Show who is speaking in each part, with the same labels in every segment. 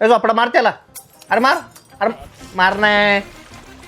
Speaker 1: ए झोपडा मार त्याला. अरे मार. अरे मार नाही.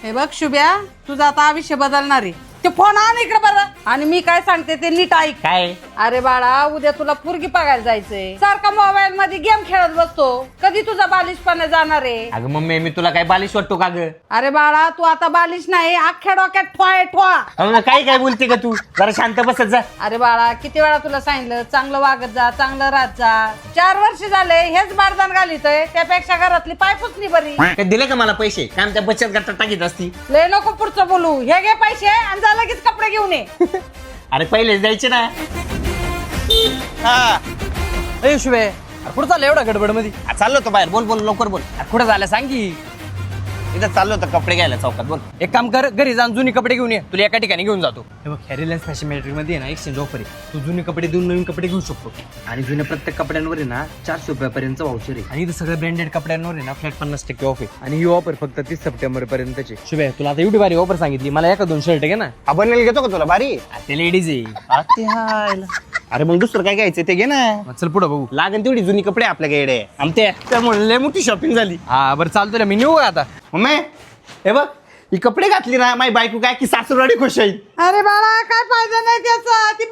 Speaker 2: हे बघ शुभ्या, तुझा आता आयुष्य बदलणार आहे. ते फोन आण इकडे बरं. आणि मी काय सांगते ते नीट ऐक.
Speaker 1: काय?
Speaker 2: अरे बाळा, उद्या तुला पोरगी बघायला जायचंय. सारखा मोबाईल मध्ये गेम खेळत बसतो. कधी तुझा बालिशपणा जाणार आहे?
Speaker 1: अगं मम्मी मी तुला काय बालिश वाटतो का ग?
Speaker 2: अरे बाळा, तू आता बालिश नाही, अख्ख्या डोक्यात ठोय ठोआ.
Speaker 1: काय काय बोलते का तू? जरा शांत बसत जा.
Speaker 2: अरे बाळा, किती वेळा तुला सांगितलं चांगलं वागत जा, चांगलं राहत जा. 4 वर्ष झाले हेच बारदान घालितोय. त्यापेक्षा घरातली पाय पुसली बरी.
Speaker 1: काय दिले का मला पैसे? काय आमच्या बचत गटात टाकीत असती.
Speaker 2: लय नको पुढचं बोलू. हे घे पैसे आणि जा लगेच कपडे घेऊन ये.
Speaker 1: अरे पहिलेच द्यायचे ना.
Speaker 3: ए शुभे, कुठं चाललं एवढा गडबड मध्ये?
Speaker 1: चाललो होतो बाहेर. बोल बोल लवकर बोल.
Speaker 3: कुठं झालं सांग की.
Speaker 1: इथं चाललो होतं कपडे घ्यायला चौकात. बोल.
Speaker 3: एक काम कर, घरी जाऊन जुनी कपडे घेऊन ये. तुला एका ठिकाणी घेऊन जातो. हे बघ, ह्या रिलायन्स फॅशन मॅट्रिक मध्ये आहे ना एक्सचेंज ऑफर आहे. तू जुने कपडे देऊन नवीन कपडे घेऊ शकतो. आणि जुन्या प्रत्येक कपड्यांवर आहे ना 400 रुपयापर्यंत वाउचर आहे. आणि इथं सगळ्या ब्रँडेड कपड्यांवर आहे ना फ्लॅट 50% ऑफ आहे. आणि ही ऑफर फक्त 30 सप्टेंबर पर्यंतची. शुभे, तुला आता एवढी भारी ऑफर सांगितली. मला एका 2 शर्ट घे ना.
Speaker 1: आपण घेतो का तुला? भारी
Speaker 3: ते लेडीज आहे.
Speaker 1: अरे मग दुसरं काय घ्यायचं ते घे ना.
Speaker 3: मग चल पुढं बघू.
Speaker 1: लागेल तेवढी जुनी कपडे आपल्याकडे. आमच्या त्यामुळे लय मोठी शॉपिंग झाली.
Speaker 3: हा बरं चालतो मी निघू आता.
Speaker 1: मम्मी हे बघ, ही कपडे घातली ना माझी बायको काय की सासूरवाडी खुश होईल.
Speaker 2: अरे बाळा, काय फायदा नाही त्याचा. ती